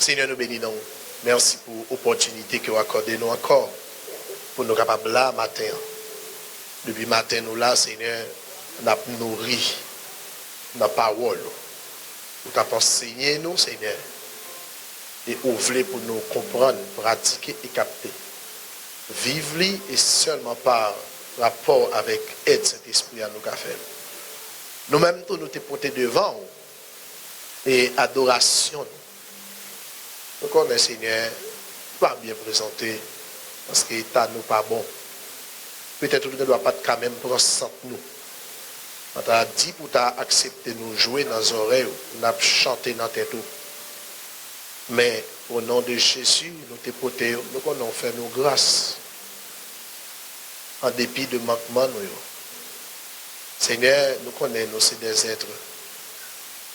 Seigneur, nous bénissons. Merci pour l'opportunité que vous accordez nous encore pour nous capables là matin. Depuis matin, nous là, Seigneur, nous avons nourri la parole. Vous avez enseigné nous, Seigneur, et ouvrez pour nous comprendre, pratiquer et capter. Vivre et seulement par rapport avec aide Saint-Esprit à nous qu'a fait. Nous-mêmes, nous te portés devant et adoration. Nous connaissons, Seigneur, pas bien présenté parce que l'état nous pas bon. Peut-être que nous ne doit pas quand même prendre ça nous. On t'a dit pour accepter nous jouer dans nos oreilles, nous avons chanté dans tête. Mais au nom de Jésus, nous te portés, nous avons fait nos grâces. En dépit de manquement, nous. Seigneur, nous connaissons, nous sommes des êtres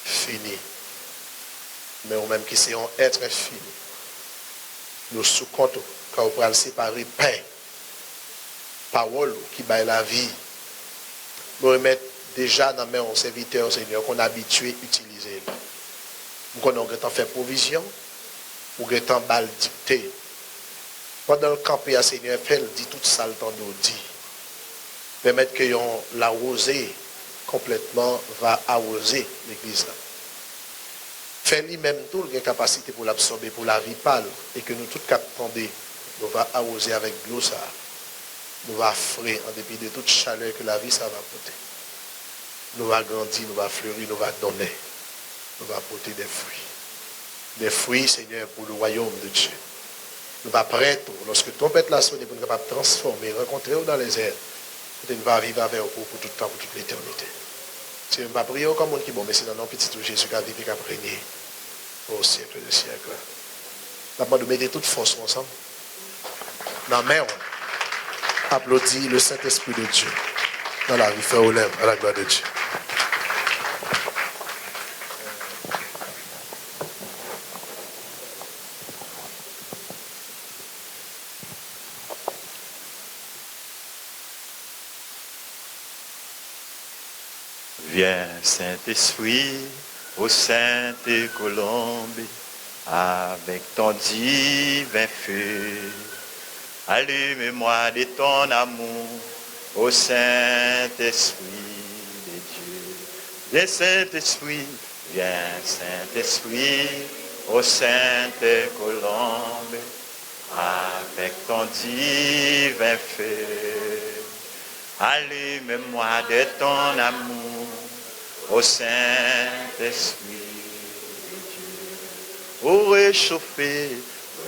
finis. Mais ou même qui sont êtres finis. Nous sous-comptons quand on va séparer pain, parole qui baille la vie. Nous remettre déjà dans mes serviteurs, Seigneur, qu'on a habitué à utiliser. Nous avons fait provision, nous avons balle dictée. Pendant le camp, Seigneur, fait dit tout ça le temps nous dit. Permettre que la rosée complètement va arroser l'église. Fait lui-même tout le capacité pour l'absorber, pour la vie pâle, et que nous tous attendons, nous va arroser avec l'eau ça. Nous va frais en dépit de toute chaleur que la vie ça va porter. Nous va grandir, nous va fleurir, nous va donner. Nous va porter des fruits. Des fruits, Seigneur, pour le royaume de Dieu. Nous va prêter, lorsque ton pète la sonne pour nous capable transformer, rencontrer dans les airs, nous va vivre avec vous pour tout le temps, pour toute l'éternité. Si nous ne pas prier comme monde qui est bon, mais c'est dans notre petit Jésus qui a vécu, qui a régné au siècle des siècles. Nous avons de mettre toute force ensemble. Dans la main, applaudis le Saint-Esprit de Dieu. Dans la vie, fait au lèvres, à la gloire de Dieu. Viens, Saint-Esprit, ô sainte colombe, avec ton divin feu. Allume-moi de ton amour, ô Saint-Esprit de Dieu. Viens, Saint-Esprit, viens, Saint-Esprit, ô sainte colombe, avec ton divin feu. Allume-moi de ton amour, ô Saint-Esprit de Dieu. Ô réchauffer,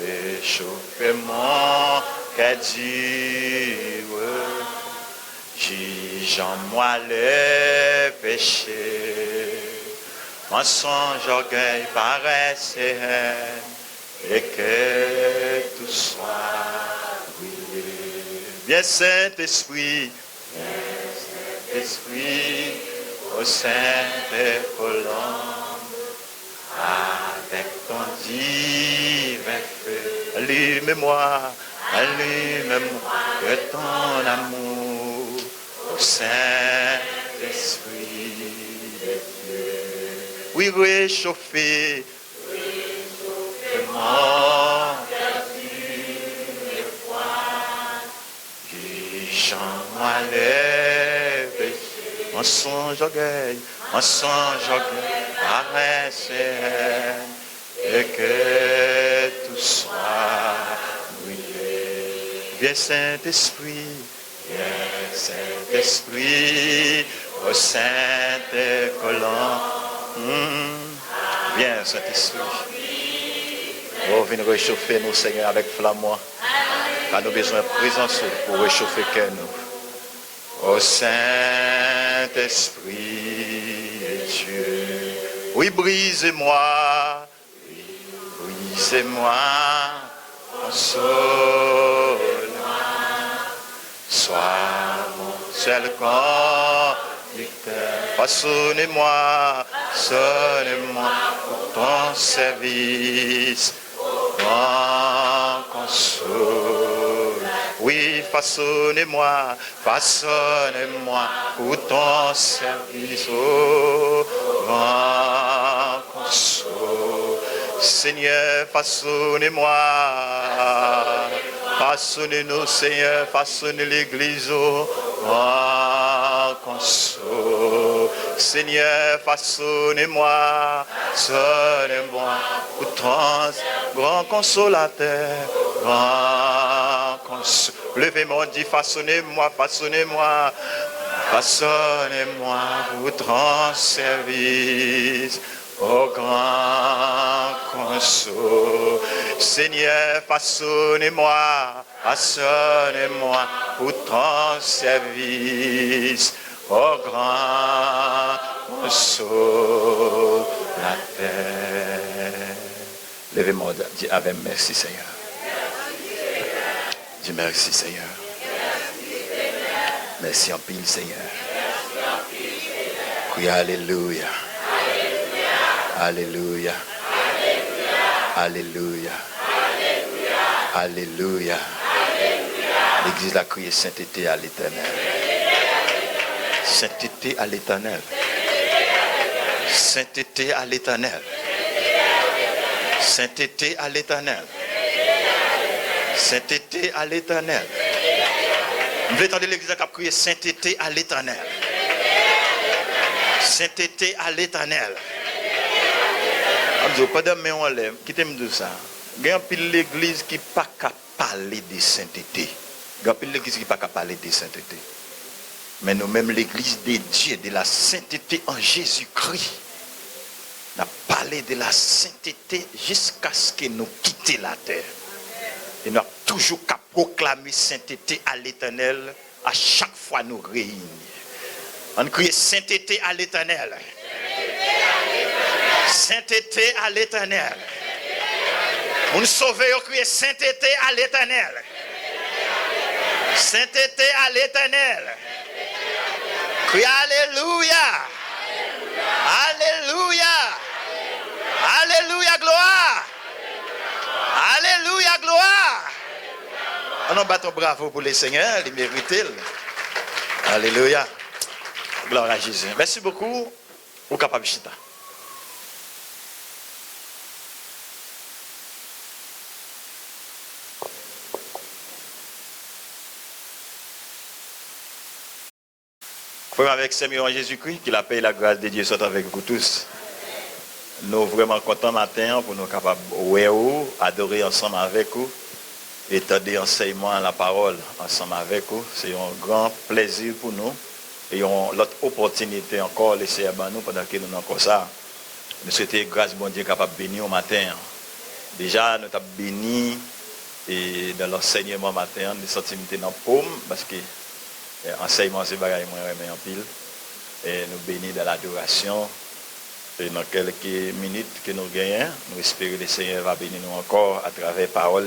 réchauffer mon cœur dur. Juge en moi le péché. Mensonge, orgueil, paresse et haine, et que tout soit brûlé. Viens, Saint-Esprit, Esprit, ô sainte colombe, avec ton divin feu. Allume-moi, allume-moi de ton amour, ô Saint-Esprit de Dieu. Oui, réchauffer, mon cœur dur et froid, juge-en-moi le péché. Mensonge, orgueil, paresse et que tout soit brûlé. Viens, Saint-Esprit, ô sainte colombe. Viens, Saint-Esprit. Oh, viens réchauffer nous, Seigneur, avec flammoie. Car nous avons besoin de présence pour réchauffer que nous. Ô Saint-Esprit et Dieu. Oui, brisez-moi. Brisez-moi. Console-moi. Sois mon seul conducteur. Façonnez-moi. Façonnez-moi pour ton service. Grand console. Oui, façonnez-moi pour ton service. Oh, grand console. Seigneur, façonnez-moi. Façonnez-nous, Seigneur, façonnez l'Église en conso. Seigneur, façonnez-moi, façonnez-moi, grand consolateur, grand consolateur. Levez-moi, dit, façonnez-moi, façonnez-moi, façonnez-moi, votre rendre service. Au grand console, Seigneur, façonnez-moi, façonnez-moi pour ton service. Au grand console, la terre. Levez-moi, dis avec merci, Seigneur. Dis merci, Seigneur. Merci en pile, Seigneur. Oui, alléluia. Alléluia. Alléluia. Alléluia. L'Église a crié sainteté à l'Éternel. Sainteté à l'Éternel. Sainteté à l'Éternel. Sainteté à l'Éternel. Sainteté à l'Éternel. Vous entendez l'Église qui a crié sainteté à l'Éternel. Sainteté à l'Éternel. Pendant que on lève, quittez-moi de ça. Il y a une l'église qui n'est pas capable de parler de sainteté. Il y a une l'église qui n'est pas capable de parler de sainteté. Mais nous-mêmes, l'église de Dieu, de la sainteté en Jésus-Christ, nous avons parlé de la sainteté jusqu'à ce que nous quittions la terre. Et nous avons toujours qu'à proclamer sainteté à l'Éternel à chaque fois nous réunissons. On crie sainteté à l'Éternel. Sainteté à l'Éternel. Nous sauvons, on crie sainteté à l'Éternel. Sainteté à l'Éternel. Crie alléluia. Alléluia. Alléluia, gloire. Alléluia, gloire. On en bat bravo pour les seigneurs, les mérités. Alléluia. Gloire à Jésus. Merci beaucoup. Au capable chita. Avec Seigneur Jésus-Christ, que la paix et la grâce de Dieu soient avec vous tous. Nous sommes vraiment contents matin pour nous capables de adorer ensemble avec vous et étudier enseignement à la parole ensemble avec vous. C'est un grand plaisir pour nous et l'autre opportunité encore laissée à nous pendant que nous avons encore ça. Nous souhaitons grâce bon Dieu capable de bénir au matin. Déjà, nous avons béni et dans l'enseignement matin, nous sommes dans la paume parce que enseignement c'est bagaille moi en pile et nous bénis de l'adoration et dans quelques minutes que nous gagnons nous espérons que le Seigneur va bénir nous encore à travers parole.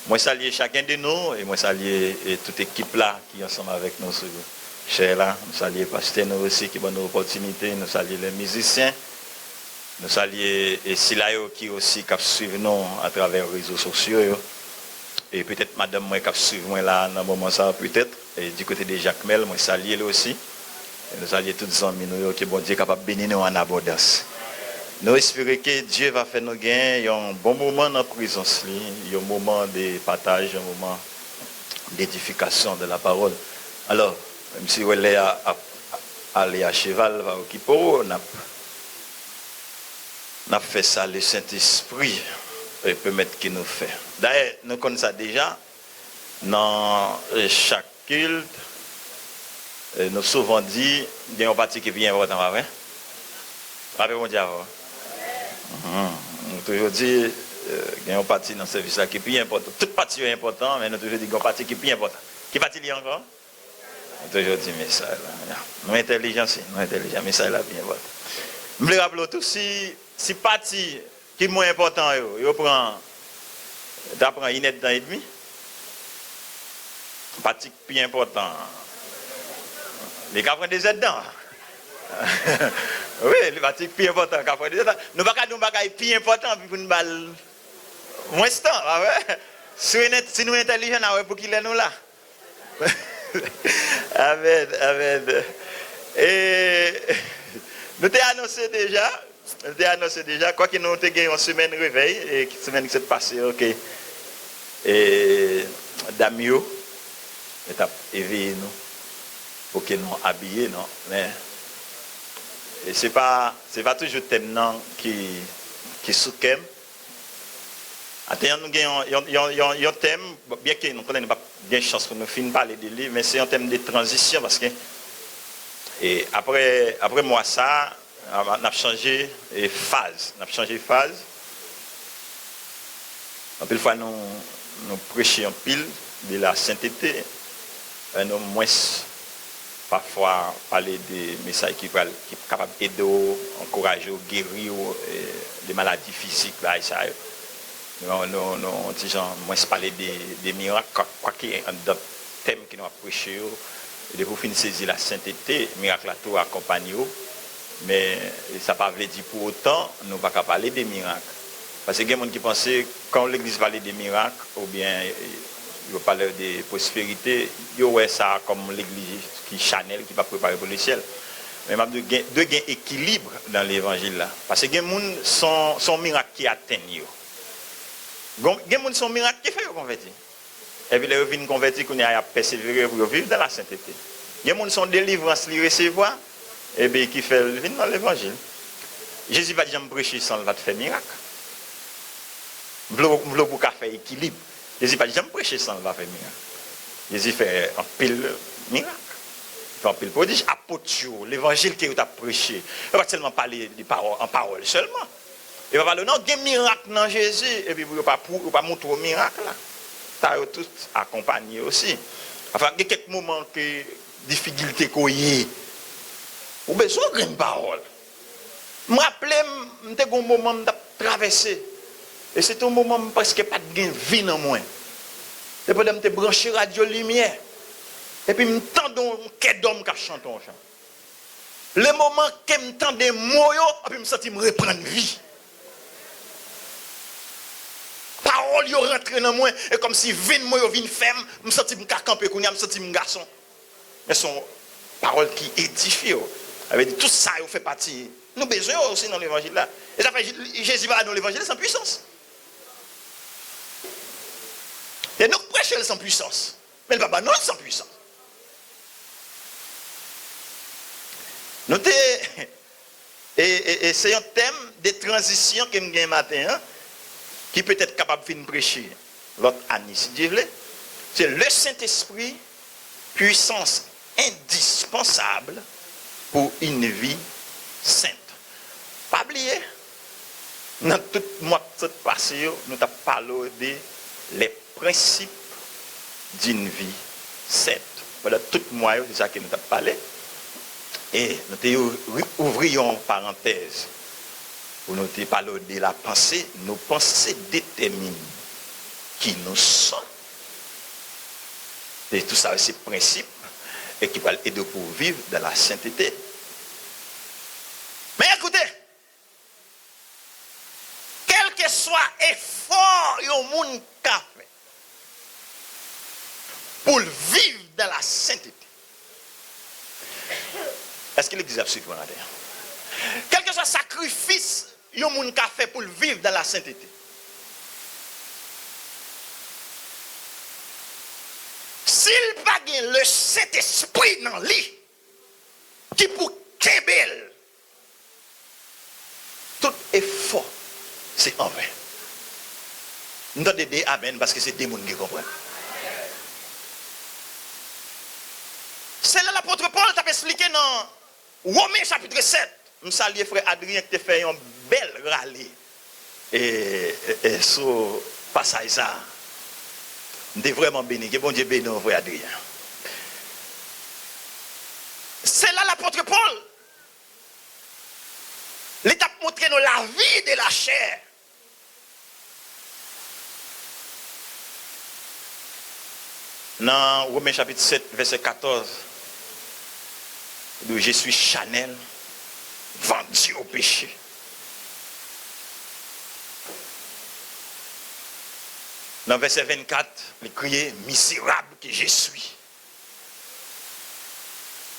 Moi salue chacun de nous et moi salue toute équipe là qui est ensemble avec nous chers là, nous salue pasteur nous aussi qui donne nous opportunité, nous salue les musiciens, nous salue et Silayo qui aussi qui suivent nous à travers les réseaux sociaux. Et peut-être madame moi qui suit moi là dans moment ça peut-être et du côté de Jacques Mel moi saluer lui aussi et nous saluer tous les amis nous que bon Dieu capable bénir nous en abondance. Nous espérons que Dieu va faire nous gagner un bon moment dans la présence un moment de partage, un moment d'édification de la parole. Alors même si on est aller à cheval va occuper on a fait ça le Saint-Esprit et permettre qu'il nous fait. D'ailleurs, nous connaissons ça déjà. Dans chaque culte, nous souvent dit, il y a une partie qui est bien importante. Rappelez-moi dire. Nous toujours dit, il y a une partie dans ce service-là qui est bien importante. Toute partie est importante, mais nous toujours dit qu'il y a une partie qui est bien importante. Qui partie il y a encore? Nous toujours dit, mais ça, nous intelligents, mais ça, là, bien important. Je me rappelle tout, si partie qui est moins important, il prend une aide dans et demi. Partie plus important. Les cas prennent des aides dedans. Oui, les parties plus important. Nous ne pouvons pas dire plus important pour une balle. Moins de temps. Si nous sommes intelligents, pour qu'il est nous là. Amen, amen. Et nous t'ai annoncé déjà Je annoncé déjà, quoi qu'il nous avons une semaine réveil, et une semaine qui s'est passée, ok. Et Damio, est éveillé nous, pour que nous habillés, non. Mais c'est pas toujours thème non qui soukème. Attends, nous avons un thème, bien que nous n'avons pas bien chance pour nous finir parler de lui, mais c'est un thème de transition parce que et après moi ça, on a changé phase. On a changé phase. En pile fois nous prêchons en pile de la sainteté, nous moins parfois parler des messages qui sont capables d'aider, encourager, guérir des maladies physiques là et ça. Non, moi je parler des miracles, quoi qu'il y ait un autre thème qui nous a prêché, et de vous finir saisir la sainteté, miracle à tout accompagné, mais ça ne veut pas dire pour autant, nous ne pouvons pas parler des miracles. Parce que il y a des gens qui pensent que quand l'Église parle des miracles, ou bien il parle de prospérité, il y a ça comme l'Église qui Chanel, qui va préparer pour le ciel. Mais il y a deux équilibres dans l'Évangile là. Parce que il y a des gens qui sont miracles qui atteignent. Il y a des gens qui sont miracles qui font convertir. Et puis les viennent convertir qu'on a persévérer pour vivre dans la sainteté. Il y a des gens qui sont délivrance, qui recevoir, et bien qui fait vivre dans l'évangile. Jésus va dire prêcher sans le va te faire miracle. V'lo pour faire équilibre. Jésus va dire prêcher sans le va faire miracle. Jésus fait un pile miracle. Il fait un pile prodige. Apôtre, l'évangile qu'il a prêché. Il ne va pas seulement parler de parole, en parole seulement. Il va parler non, il y a un miracle dans Jésus, et puis il ne va pas montrer un miracle là. Ça a tout accompagné aussi. Enfin, il y a quelques moments que difficulté qu'on y est. Ou besoin d'une parole. Je me rappelle, j'ai un moment de traverser. Et c'est un moment parce que pas de vie dans moi. Et puis je me branché radio lumière. Et puis je me tends un quai d'homme qui chante un chant. Le moment que je me tends des mots, et puis je me sens me reprendre vie. Parole yo rentre dans moi et comme si vin moi yo vin ferme, me senti me camper kounya, me senti me garçon. Mais son parole qui édifie. Avec dit tout ça yo fait partie. Nous besoin aussi dans l'évangile là. Et ça fait Jésus va dans l'évangile sans puissance. Et nous prêchons sans puissance. Mais le papa non sans puissance. Notez et c'est un thème de transition que me gagne matin. Hein? Qui peut être capable de prêcher l'autre année, si Dieu veut, c'est le Saint-Esprit, puissance indispensable pour une vie sainte. Pas oublier, dans tout mois de passé, nous avons parlé des principes d'une vie sainte. Voilà, tout mois, c'est ça que nous avons parlé. Et nous ouvrions parenthèse. Pour nous parler de la pensée, nos pensées déterminent qui nous sommes. Et tout ça, c'est principe et qui va aider pour vivre dans la sainteté. Mais écoutez, quel que soit effort au monde qu'a fait pour vivre dans la sainteté, est-ce que l'Église a suivi là-dedans? Quel que soit sacrifice yon moun ka fait pour vivre dans la sainteté. S'il pas le Saint-Esprit dans lui, qui pour kebel, tout effort, c'est en vain. Nous devons dire amen parce que c'est des gens qui comprennent. C'est là l'apôtre Paul t'a expliqué dans Romains chapitre 7. Je salue frère Adrien qui t'a fait un bel rallye. Et sur passage ça, je suis vraiment béni. Que bon Dieu bénisse frère Adrien. C'est là l'apôtre Paul. Il t'a montré nous la vie de la chair. Dans Romains chapitre 7, verset 14, où je suis Chanel, vendu au péché. Dans verset 24, il crie misérable que je suis.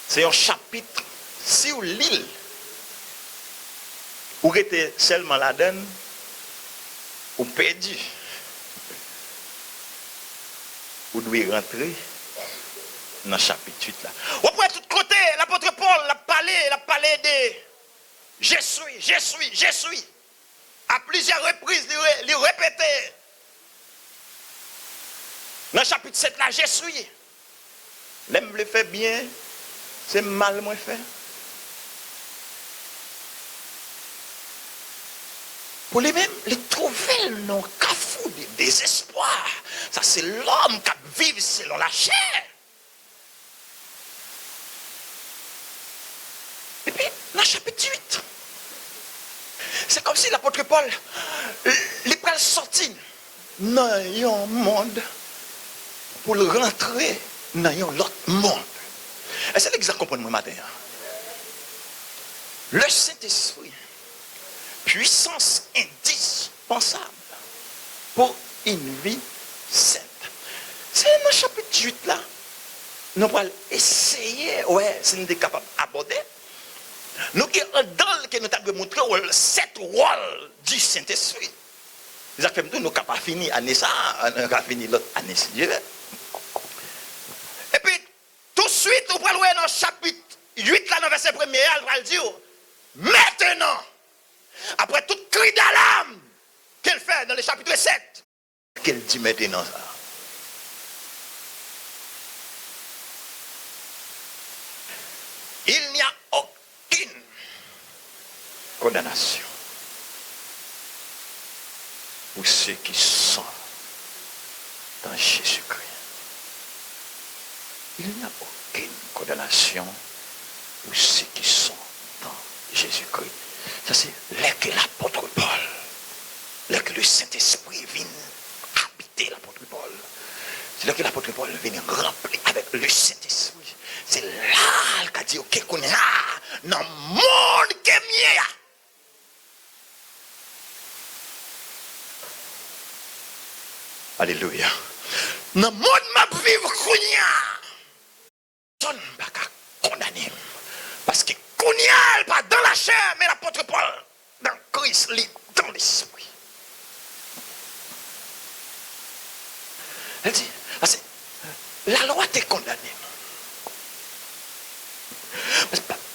C'est un chapitre sur l'île. Ou était seulement la donne, ou perdu. Ou doit rentrer dans le chapitre 8 là. Ou après tout côté, l'apôtre Paul l'a parlé de je suis. À plusieurs reprises, il répétait. Dans le chapitre 7 là, je suis. L'aime le fait bien, c'est mal moins fait. Pour lui-même, il trouvait non cafou de désespoir. Ça, c'est l'homme qui vit selon la chair. Et puis, dans le chapitre 8, c'est comme si l'apôtre Paul, il prend sorti dans un monde pour le rentrer dans un autre monde. Et c'est l'exemple qu'on comprend matin. Le Saint-Esprit, puissance indispensable pour une vie sainte. C'est dans le chapitre 8 là. Nous allons essayer, si nous sommes capables d'aborder. Nous avons que nous avons montré sept rôles du Saint-Esprit. Nous avons capables de finir l'année ça, nous avons fini l'autre année si Dieu veut. Et puis, tout de suite, nous allons voir dans le chapitre 8 là, dans le verset 1er, elle va le dire. Maintenant, après tout cri d'alarme qu'elle fait dans le chapitre 7, qu'elle dit maintenant ça. Il n'y a aucune condamnation pour ceux qui sont dans Jésus-Christ. Il n'y a aucune condamnation pour ceux qui sont dans Jésus-Christ. Ça c'est là que l'apôtre Paul, là que le Saint-Esprit vient habiter l'apôtre Paul. C'est là que l'apôtre Paul vient remplir avec le Saint-Esprit. C'est là qu'il a dit, ok, qu'on est dans le monde qui est mien. Alléluia. Dans le monde ma vivre Kounia. Personne ne va pas condamner. Parce que Kounia n'est pas dans la chair, mais l'apôtre Paul, dans Christ, dans l'esprit. Elle dit, la loi t'est condamnée.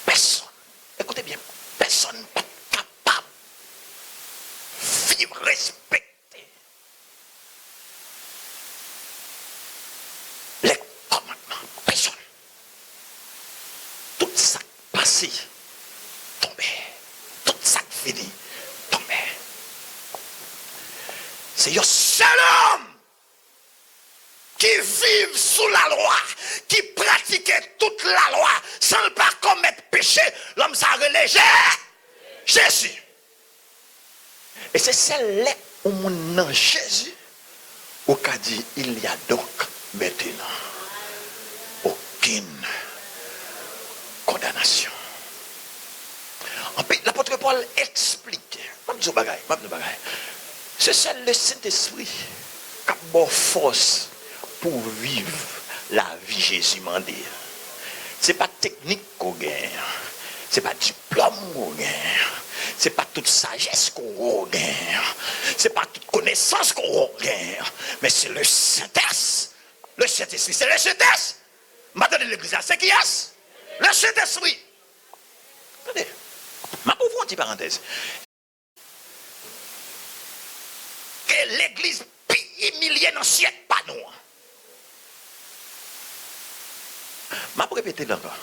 Personne, écoutez bien, personne n'est capable de vivre respecter les commandements. Personne. Tout ça passé, tombé. Tout ça fini, tombé. C'est un seul homme qui vivent sous la loi, qui pratiquait toute la loi, sans ne pas commettre péché, l'homme s'est relégé. Jésus. Et c'est celle-là où mon nom Jésus, au cas dit, il y a donc maintenant aucune condamnation. En plus, l'apôtre Paul explique, c'est celle le Saint-Esprit qui a bonne force pour vivre la vie Jésus m'a dit. Ce n'est pas technique qu'on gagne. Ce n'est pas diplôme qu'on gagne. Ce n'est pas toute sagesse qu'on gagne. Ce n'est pas toute connaissance qu'on gagne. Mais c'est le Saint-Esprit. Le Saint-Esprit, c'est le Saint-Esprit. Maintenant, l'église, c'est qui est? Le Saint-Esprit. Attendez. Ma pauvre petite parenthèse. Que l'église puis humiliée dans le siècle, pas nous. Je vais répéter encore.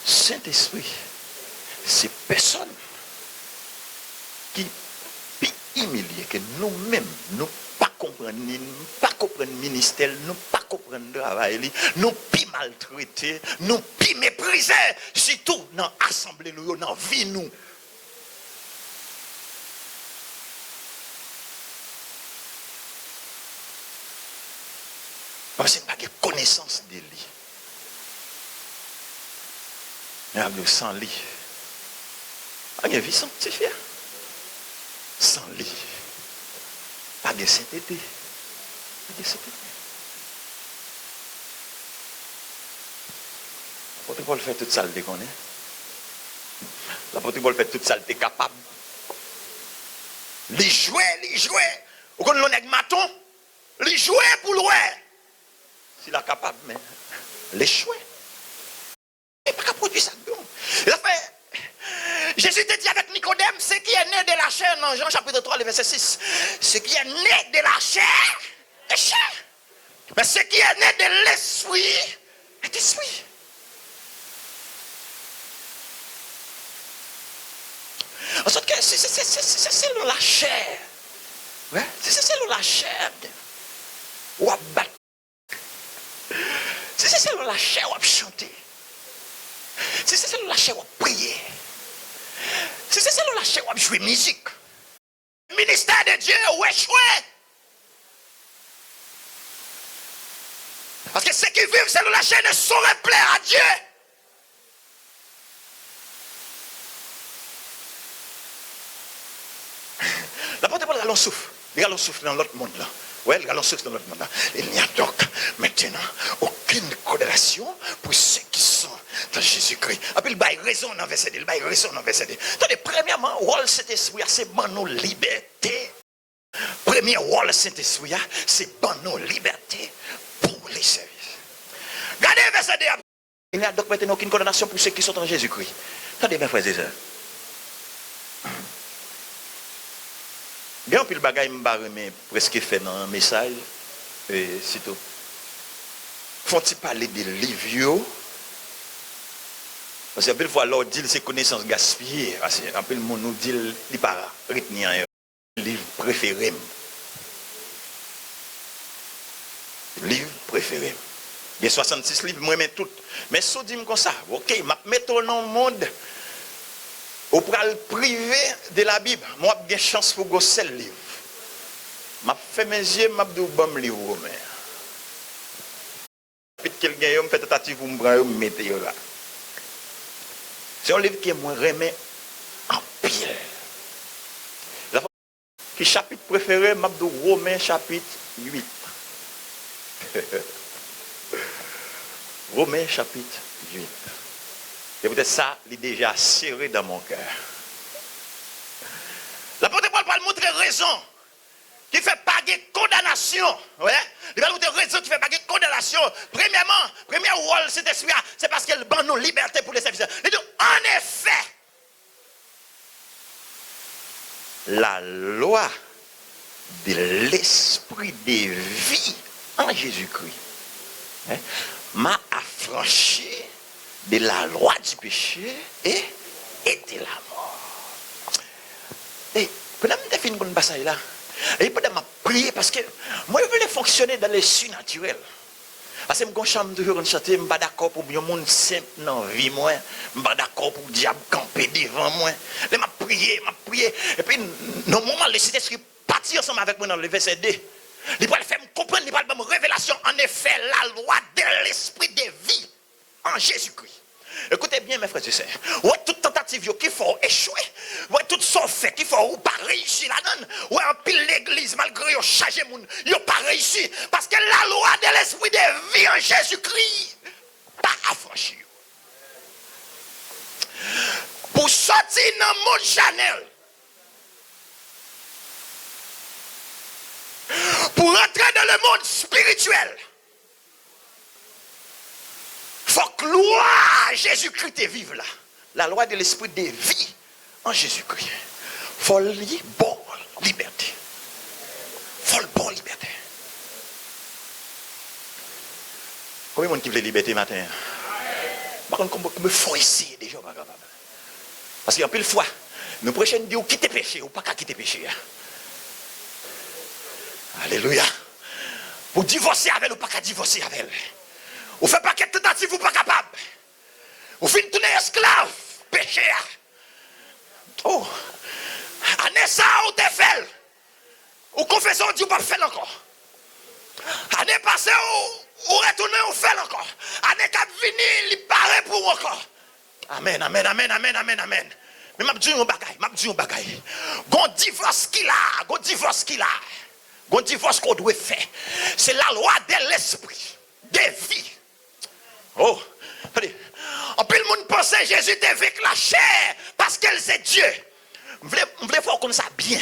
Saint-Esprit, c'est personne qui est humilié, que nous-mêmes, nous ne comprenons pas le ministère, nous ne comprenons pas le travail, nous plus maltraités, nous plus méprisés, surtout dans l'assemblée, dans la vie. Nous. Parce que ce n'est pas de connaissance de lui. Mais sans lit. Il y a une vie sanctifiée. Sans lit. Pas de sainteté. Pas de sainteté. L'apôtre Paul fait toute ça, le déconne. L'apôtre Paul fait toute ça, le capable. jouait. Ou quand on est maton, il jouait pour le S'il est capable, mais l'échouer. Il n'est pas capable de produire ça. Il a fait. Jésus te dit avec Nicodème, ce qui est né de la chair, dans Jean chapitre 3, le verset 6, ce qui est né de la chair est chair. Mais ce qui est né de l'esprit est esprit. En sorte que c'est selon la chair. Ouais? C'est selon la chair. Ou à battre. C'est selon la chair ou à chanter. C'est selon la chair ou à prier. C'est selon la chair ou à jouer musique. Le ministère de Dieu ou échoué. Parce que ceux qui vivent selon la chair ne sauraient plaire à Dieu. L'apôtre Paul, on souffre. On souffre dans l'autre monde là. Ouais, on souffre dans l'autre monde là. Il n'y a donc maintenant aucune condamnation pour ceux qui sont dans Jésus-Christ. Après, il y a raison dans verset 2. Il y a raison dans verset 2. Attendez, premièrement, rôle Saint-Esprit, c'est bon nos libertés. Premier rôle Saint-Esprit, c'est bon nos libertés pour les services. Regardez verset 2. Il n'y a donc maintenant aucune condamnation pour ceux qui sont en Jésus-Christ. Attendez, mes frères et sœurs. Bien, puis le bagage m'a presque fait dans un message, c'est tout. Faut-il parler des livres? Parce que, fois, l'on dit c'est connaissance gaspillée. Un peu le monde nous dit, il para, retenir un livre préféré. Livre préféré. Il y a 66 livres, moi, je mets tout. Mais si on dit comme ça, ok, je mets tout dans le monde. Ou pour le privé de la Bible, moi j'ai chance pour go seul livre. M'a fait mes yeux, m'a dit bon livre romain. Puis quelqu'un me fait tentative pour me prendre me mettre là. C'est un livre qui moi remet en pile. Qui chapitre préféré m'a dit Romains chapitre 8. Romains chapitre 8. Et peut-être ça, il est déjà serré dans mon cœur. L'apôtre Paul va montrer raison qui fait pas de condamnation. Ouais? Il va montrer raison qui fait pas de condamnation. Premièrement, premier rôle cet esprit, c'est parce qu'il donne nos libertés pour les services. Il dit, en effet, la loi de l'esprit de vie en Jésus-Christ m'a affranchi de la loi du péché et de la mort. Et pendant que je fini une bataille là, et pendant que je prié parce que moi je voulais fonctionner dans le surnaturel. Parce que je me chante toujours en chanter, je ne suis pas d'accord pour un monde simple dans la vie, moi. Je ne suis pas d'accord pour le diable camper devant moi. Je prié. Et puis, dans le moment, le Saint-Esprit partit ensemble avec moi dans le verset 2. Il va faire me comprendre, il va me révélation. En effet, la loi de l'esprit de vie en Jésus-Christ. Écoutez bien, mes frères et sœurs. Ouais, toute tentative qui faut échouer. Ouais, tout son fait qui faut ou pas réussir là-dedans. Ouais, en pile l'église, malgré yon chargé moun, yon pas réussi. Parce que la loi de l'esprit de vie en Jésus-Christ, pas affranchi. Pour sortir dans le monde Chanel, pour entrer dans le monde spirituel, il faut que la loi Jésus-Christ te vive là. La loi de l'esprit de vie en Jésus-Christ. Il faut lui bonne liberté. Il faut le bon liberté. Combien de monde qui veut liberté matin? Par contre, comme il faut essayer déjà, pas capable. Parce qu'il y a pile fois, nous prochaine dit ou quitter péché ou pas qu'à quitter péché. Alléluia. Pour divorcer avec elle ou pas qu'à divorcer avec elle. Ou fait pas qu'être tentative ou pas capable. Ou fin tourner esclave, péché. Oh, année ça ou te fait. Ou confession Dieu pas fait encore. Année passée ou retourner ou fait encore. Année cap vini, il paraît pour encore. Amen, amen, amen, amen, amen, amen. Mais m'a dit un bagay, Gon divorce qu'il a, gon divorce qu'on doit faire. C'est la loi de l'esprit, de vie. Oh, allez. En plus, le monde pensait Jésus était avec la chair parce qu'elle c'est Dieu. Je voulais voir comme ça bien.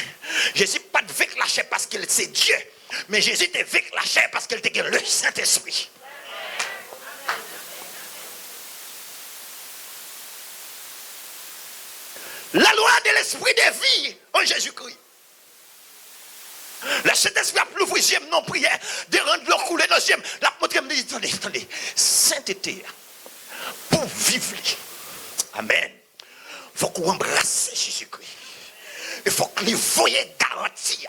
Jésus pas de avec la chair parce qu'il c'est Dieu. Mais Jésus était avec la chair parce qu'il était le Saint-Esprit. La loi de l'esprit de vie en Jésus-Christ. Le Saint-Esprit a plus l'ouvrier non prière, de rendre l'eau couler dans le ciel. La montre me dit, attendez, sainteté, pour vivre. Amen. Il faut qu'on embrasse Jésus-Christ. Il faut que lui voyez garantie.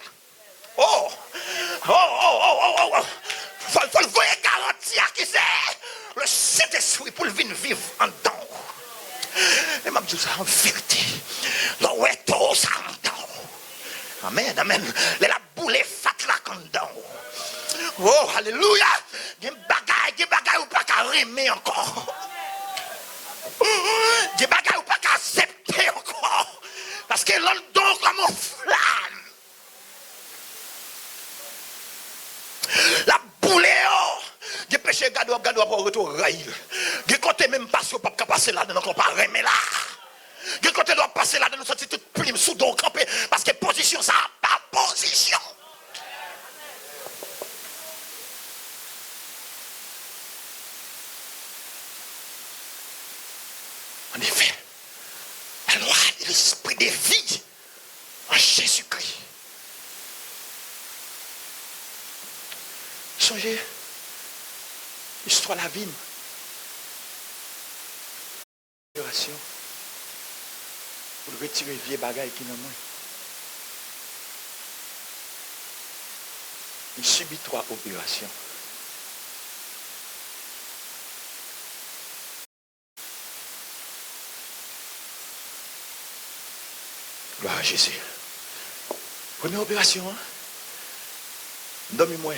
Oh. Il faut le voyez garantie qui c'est le Saint-Esprit pour le venir vivre en dedans. Et m'a dit ça en vérité. Là où est tout ça en dedans. Amen, amen. La boule fat là en dedans. Oh, alléluia. Il y a des bagailles ou pas qu'à remettre encore. Des bagailles ou pas qu'à accepter encore. Parce que l'on donne comme une flamme. La boule des péchés gado pour retour rail. Des côté même pas sur pas passer là dedans pas remettre là. Des côté doit passer là dedans sortir toute plume sous dos camper parce que position ça pas position. En effet, la loi de l'esprit de vie en Jésus-Christ. Songez, l'histoire de la vie. Opération. Pour retirer les vieux bagailles qui n'ont moins. Il subit 3 opérations. Gloire à Jésus. Première opération, hein? Dormez-moi.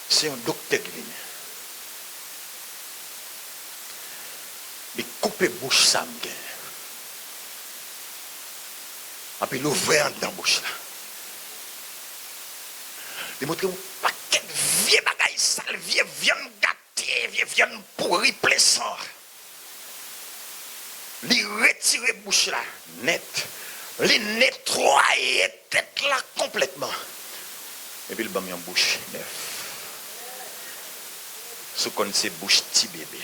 C'est un docteur qui vient. Il coupe la bouche ça. Et puis il ouvre dans la bouche là. Il montre un paquet de vieux bagailles sales, vieux viande gâtée, vieux viande pourrie, plaisant. Il retire la bouche là, net. Il nettoie la tête là complètement. Et puis il bat en bouche neuf. Ce qu'on sait bouche petit bébé.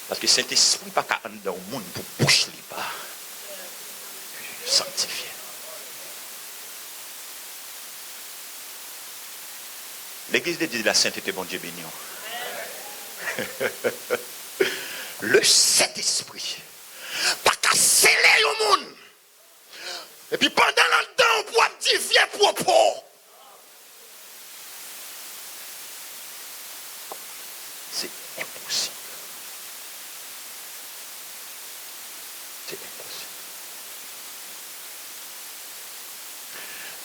Parce que Saint-Esprit pas qu'à entrer dans le monde pour bouche li pas. Sanctifié. L'église de Dieu de la sainteté, bon Dieu béni. Le Saint-Esprit pas qu'à sceller au monde. Et puis pendant le temps, on pourra dire viens propos. C'est impossible. C'est impossible.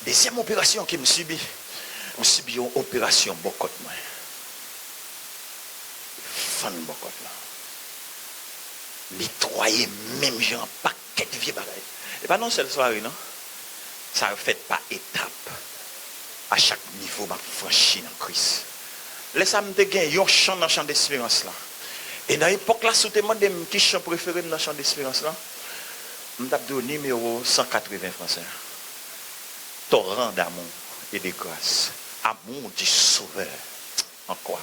Deuxième opération que je subis une opération bokot moi. Fan bokot là. Nettoyer même gens paquet de vieux bagages. Et pas non seule soirée non. Ça fait par étape. À chaque niveau m'a franchi dans Christ. Laisse-moi me gagner un chant dans le champ d'espérance là. Et dans l'époque là, si tu me demandes qui chant préféré dans le champ d'espérance là, je vais te donner numéro 180 français. Torrent d'amour et de grâce. Amour du Sauveur. En quoi?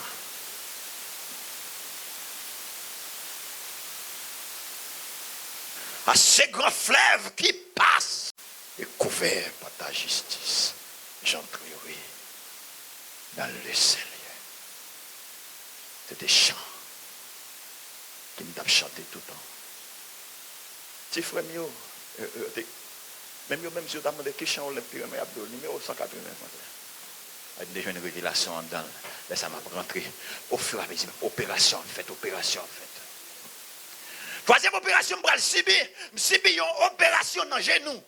À ces grands fleuves qui passent et couverts par ta justice, j'entrerai dans le Seigneur. C'est des chants qui me tapent chanter tout le temps. Petit frère, même si vous avez demandé qui chante le pire, mais Abdul, numéro 180. Avec déjà une révélation en dedans. Là, ça m'a rentré au fur et à mesure. Opération faite, opération faite. Troisième opération, je vais subir une opération dans le genou.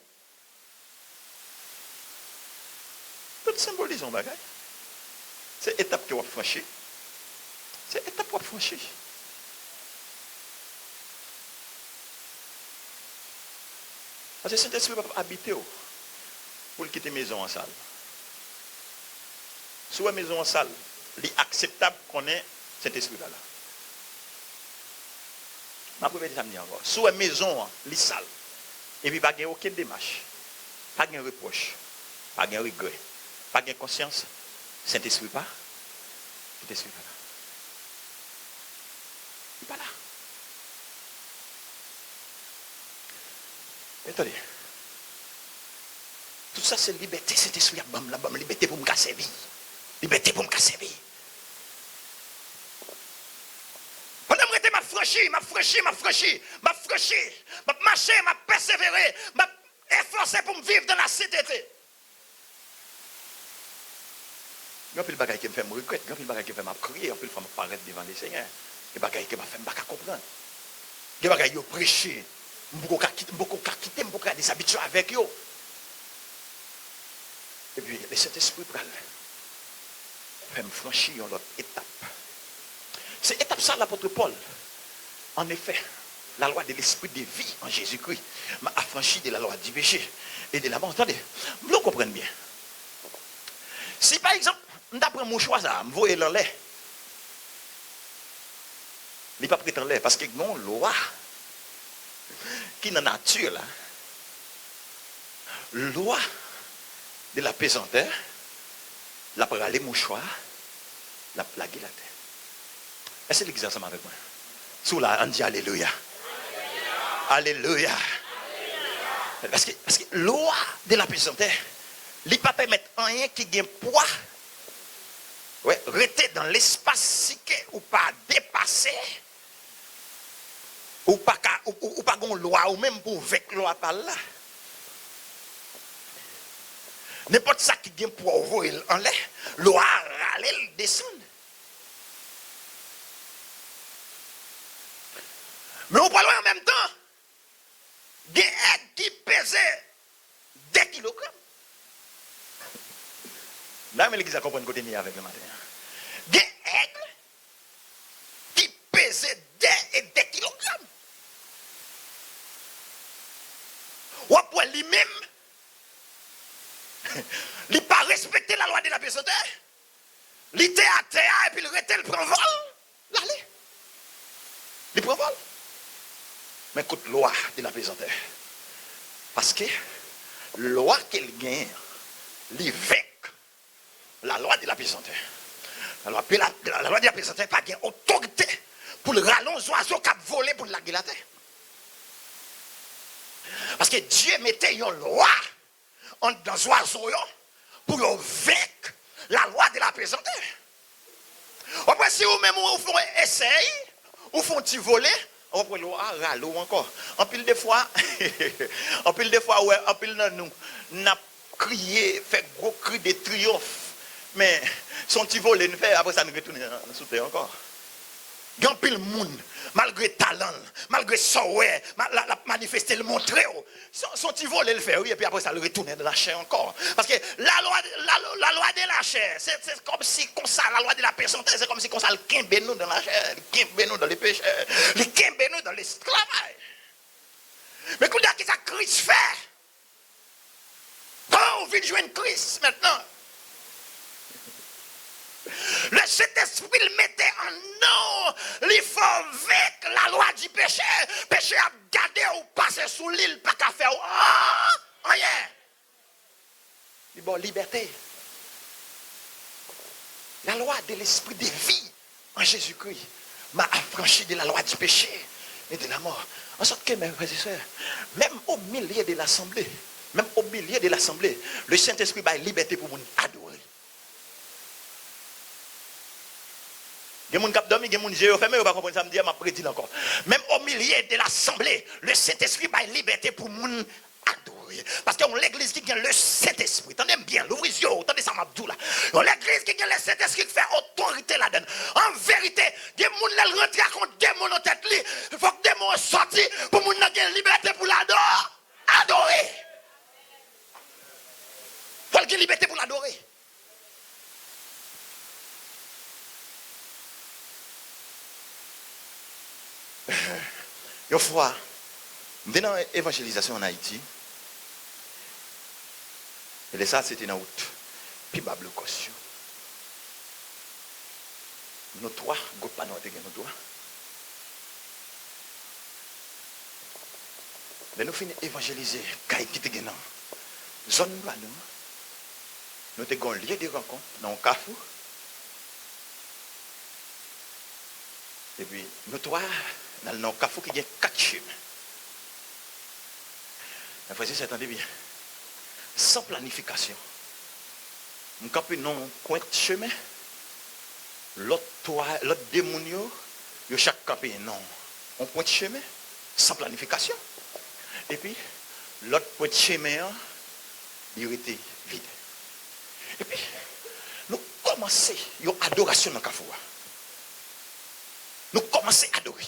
Tout symbolise un bagage. C'est étape que vous avez franchi. C'est étape que vous avez franchi. Parce que Saint-Esprit va habiter pour quitter la maison en salle. Si la maison en salle, il est acceptable qu'on ait Saint-Esprit là. Je vais dire ça encore. Si la maison est salle, Et puis, pas de aucune démarche. Pas de reproche. Pas de regret. Pas de conscience. Saint-Esprit pas. Saint-Esprit pas là. Il n'est pas là. Attendez. Tout ça, c'est liberté. Saint-Esprit, liberté pour me casser vie. Liberté pour me casser vie. Pendant que je m'affranchi, m'a marché, m'a persévéré, m'a efforcé pour me vivre dans la sainteté. Il y a un peu de bagaille qui me fait me regretter, il y a un peu de bagaille qui me fait me crier, il y a un peu de fois me paraître devant les seigneurs. Il y a des bagailles qui me fait me comprendre. Il y a des bagailles qui me prêcher. Je ne peux pas quitter, je ne peux pas des habitudes avec eux. Et puis, le Saint-Esprit fait me franchir une autre étape. C'est étape ça, l'apôtre Paul. En effet, la loi de l'esprit de vie en Jésus-Christ m'a affranchi de la loi du péché et de la mort. Attendez, vous comprenez bien. Si par exemple, d'après mon choix, ça, je vois dans l'air. Il n'est pas pris dans l'air parce que non, loi qui est dans la nature, là, loi de la pesanteur, la parler mon choix, la plaguer la terre. Est-ce que l'église ensemble avec moi? Sous là, on dit Alléluia. Alléluia. Parce que loi de la pesanteur, il ne peut pas permettre rien qui gagne poids. Ouais, rester dans l'espace psyché ou pas dépasser. Ou pas une loi, ou même pour avec loi par là. N'importe ça qui gagne poids en l'air, loi râler, descendre. Mais on parle en même temps, des aigles qui pesaient 2 kilogrammes. Là, mais l'église a compris côté ni avec le matin. Des aigles qui pesaient 2 kilogrammes. Ou après lui-même, il n'a pas respecté la loi de la pesanteur. Il était à terre et puis il était le prend vol. L'allez. Il prend vol. Mais écoute, loi de la pesanteur. Parce que loi qu'elle gagne, il vainc la loi de la pesanteur. La loi de la pesanteur n'a pas gagne autorité pour le rallonge oiseau qui a volé pour la terre. Parce que Dieu mettait une loi dans les oiseaux pour vaincre la loi de la pesanteur. Après, si vous-même vous faites essayer, vous faites voler, on prend l'eau à râler encore. En pile de fois, ouais, en pile de nous, n'a crié, fait gros cri de triomphe. Mais son petit vol, nous fait, après ça, nous retournons sous terre encore. Il y a un pile de monde, malgré talent, malgré ça, ouais, la manifester, le montrer. Son petit vol, il fait, oui, et puis après ça, le retourner dans la chair encore. Parce que la loi de la chair, c'est comme si, comme ça, la loi de la personne, c'est comme si, comme ça, le quimbe nous dans la chair, le quimbe nous dans les péchés, le quimbe nous dans l'esclavage. Mais quand il y a qui ça, Christ fait, quand on vient de jouer Christ maintenant, le Saint-Esprit le mettait en nous. Il faut vaincre la loi du péché. Péché a gardé ou passer sous l'île, pas qu'à faire rien. Bon, liberté. La loi de l'esprit de vie en Jésus-Christ m'a affranchi de la loi du péché et de la mort. En sorte que, mes frères et sœurs, même au milieu de l'assemblée, le Saint-Esprit a liberté pour nous adorer. Il y a des gens qui dorment, il y a des gens qui ont fermé, ils ne comprennent pas ça, je prédit encore. Même au milieu de l'assemblée, le Saint-Esprit a liberté pour nous adorer. Parce que l'église qui a le Saint-Esprit, attendez bien, l'ouvrez les yeux, attendez ça, Mabdou là. L'église qui a le Saint-Esprit qui fait autorité là-dedans. En vérité, des gens qui rentrent contre des démons en tête, il faut que des démons sortent pour nous avoir la liberté pour l'adorer. Il faut qu'il y ait liberté pour l'adorer. Une fois, je suis dans l'évangélisation en Haïti. Et ça, c'était en août. Puis, je suis caution. Nous trois, nous trois. nous finissons évangéliser, quand qui te gagne, zone là nous avons un lieu de rencontre dans un carrefour. Et puis, nous trois, dans un carrefour qui a 4 chemins. Mais frère, c'est attendez bien. Sans planification. Nous campons dans un coin de chemin. L'autre démon, yo chaque campé non. Un point de chemin, sans planification. Et puis, l'autre point de chemin, il était vide. Et puis, nous commençons une adoration dans le carrefour. Nous commençons à adorer.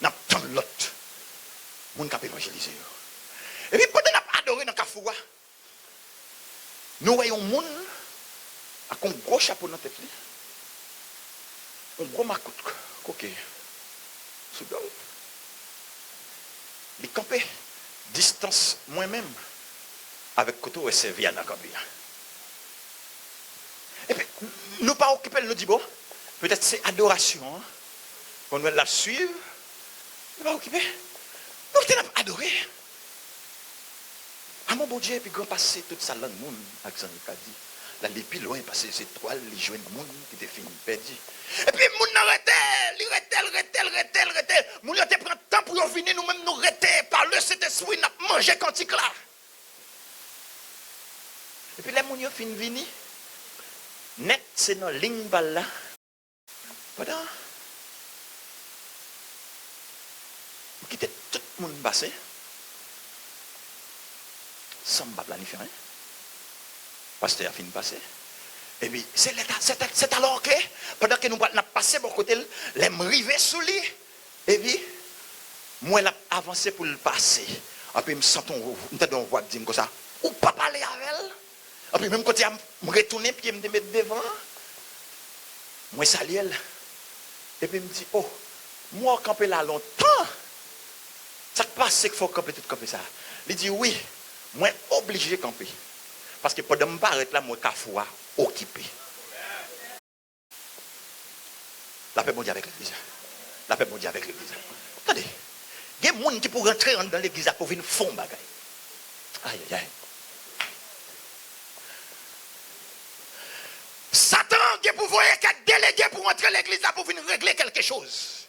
Nous avons l'autre. Nous avons évangélisé. Et puis, pendant que nous adoré dans le carrefour, nous voyons un monde avec un gros chapeau dans la tête. Un gros macoute. Ok. Soudain. Il campait distance moi-même avec Koto et Serviana Campé. Et puis, nous pas occuper nous dit bon, peut-être c'est adoration. On doit la suivre. Nous pas occuper. Nous t'es adoré. À mon bon Dieu, et puis grand passé toute ça là, le monde, accent il dit. Là, les plus loin, parce que les étoiles, les joints de monde qui étaient finis, perdu. Et puis, le monde arrêtait. Le monde te prend temps pour venir, nous-mêmes nous arrêter par le Saint-Esprit, nous manger quantique là. Et puis, les gens fin venir, net, c'est dans la ligne balle là. Pendant, vous quittez tout le monde passé, sans me planifier rien. Pasteur a fini de passer. Et puis, c'est alors que, pendant que nous avons passé de côté, les rivés sous lui. Et puis, moi, j'ai avancé pour le passer. Et puis, je me sens on voit dire comme ça, ou pas parler avec elle. Et puis, même quand je me retourne, puis je me mets devant, moi, je salue elle. Et puis, je me dis, oh, moi, camper là longtemps. Ça passe qu'il faut camper tout camper ça. Il dit, oui, moi, obligé de camper. Parce que pendant que je m'arrête là, moi, Kafoua, occupé. La paix mondiale avec l'église. La paix mondiale avec l'église. Attendez, il y a des gens qui pour rentrer dans l'église pour venir fond bagaille. Aïe, aïe, aïe. Satan qui pour voir qu'un délégué pour entrer dans l'église pour venir régler quelque chose.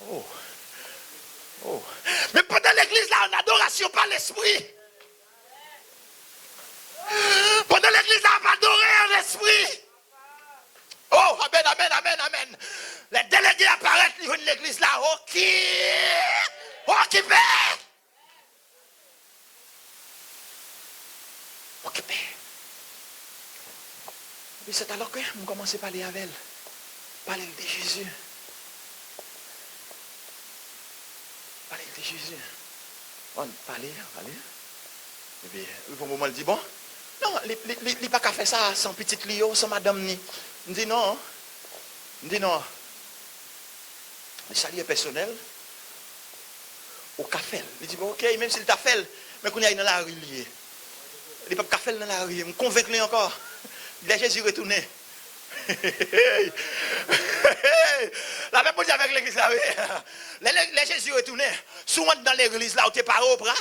Oh. Oh. Mais pendant l'église là, en adoration par l'esprit. Pendant l'église là, on va adorer en esprit. Oh, amen, amen, amen, amen. Les délégués apparaissent au niveau de l'église là. Ok. Occupé. Occupé. Et c'est alors que je commence à parler avec elle. Parler de Jésus. Parler de Jésus. On parler. Et puis, au moment, elle dit, bon, non, il n'a pas qu'à faire ça sans petite Lio, sans madame ni. Je dis non. Le salut est personnel. Au café. Il dit, bon, ok, même s'il t'a fait, mais qu'on y aille dans la rue liée. Il n'a pas qu'à faire dans la rue. Je me convainc encore. Il a Jésus retourné. La même chose avec l'église là. Les Jésus retourné. Souvent dans l'église là, où tu es paré au bras.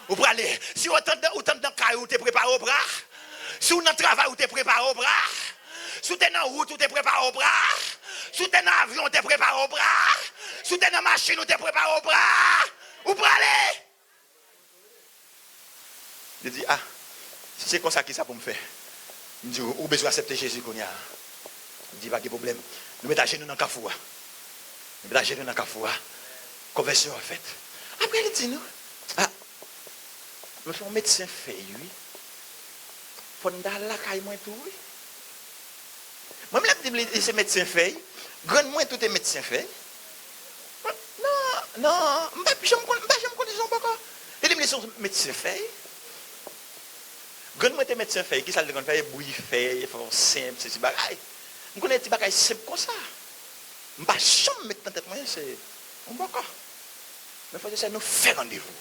Ou pour aller. Si vous êtes dans le carré où tu es préparé au bras. Si vous êtes dans le travail où tu es préparé au bras. Si vous êtes dans la route où tu es préparé au bras. Si vous êtes dans l'avion où tu es préparé au bras. Si vous êtes dans la machine où tu es préparé au bras. Ou pour aller. Je dis, ah, si c'est comme ça, qui ça pour me faire? Il me dit, ou besoin d'accepter Jésus qu'on y a. Il dit, pas de problème. Nous mettons chez nous dans le Kafoua. Nous mettons chez nous dans le Kafoua. Conversion en fait. Après, il dit, non. Ah, je suis un médecin fait, oui. Faut que la caille moins tout, oui. Moi-même, je dis, c'est médecin fait. Grand moins tout est médecin fait. Non, je ne me connais pas encore. Il dit, c'est médecin fait. Grand moins est médecin fait. Qui ça le fait? Bouillie fait, il faut simple, c'est si bagaille. Je connais des bagailles simples comme ça. Je ne vais pas jamais mettre dans la tête, c'est un bon cas. Mais il faut que nous fassions rendez-vous.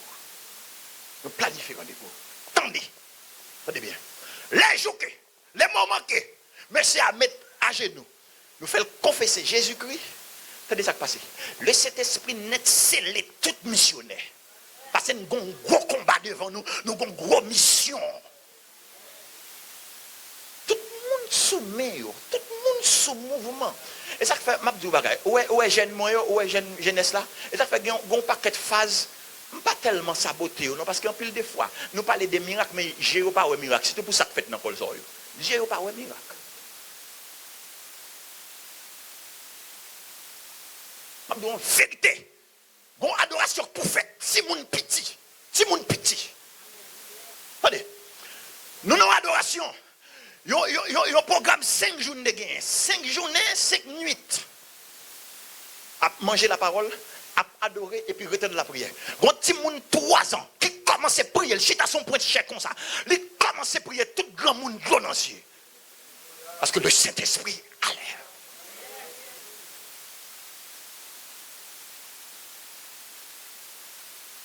Nous planifions rendez-vous. Attendez bien. Les jours, les moments que, merci à mettre à genoux, nous faisons confesser Jésus-Christ. Attendez ça qui passe. Le Saint-Esprit net scellé tout missionnaire. Parce que que nous avons un gros combat devant nous, nous avons une grosse mission. Tout le monde soumet, tout le monde sous mouvement. Et ça fait, m'a dit, ouais, jeune moyen, ouais, jeunesse là. Et ça fait, il y a un paquet de phases. Pas tellement saboté, non, parce qu'en pile des fois, nous parlons des miracles, mais j'ai pas de miracle. C'est pour ça que fait dans le sol. J'ai pas de miracle. Je dis en vérité, bon adoration pour faire, si mon petit, Attendez, nous avons adoration. Yo programme 5 jours de gain, 5 journées, 5 nuits. À manger la parole, à adorer et puis retenir la prière. Bon petit monde 3 ans qui commence à prier, le chita à son point de chèque comme ça. Il commence à prier tout grand monde glonancier. Parce que le Saint-Esprit a l'air.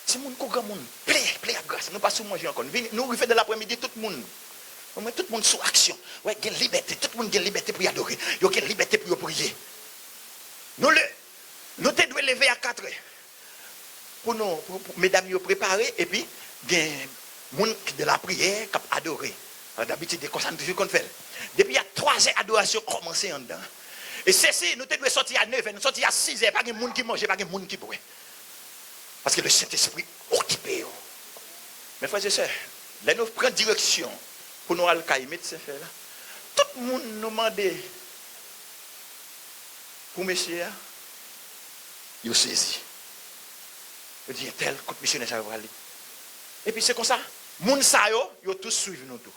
Si moun ko grand monde, plaît à grâce. Nous pas sous manger encore. Nous refait de l'après-midi tout le monde. Tout le monde sous action. Ouais, il y a liberté, tout le monde a liberté pour y adorer. Il y a liberté pour prier. Nous devons lever à 4 heures. Pour mesdames nous préparer et puis il y a des gens de la prière qui adorer. D'habitude, c'est comme ça qu'on fait. Depuis il y a 3 heures d'adoration commencé en dedans. Et c'est nous devons sortir à 9 heures, nous sortir à 6 heures, pas de monde qui mange, pas de monde qui boit. Parce que le Saint-Esprit occupé. Mes frères et sœurs, là nous prenons direction pour nous aller à médecin faire là. Tout le monde nous demande pour monsieur, il saisi. Il dit tel coup de missionnaire ça va aller. Et puis c'est comme ça, moun sa yo tous suivent nous tout.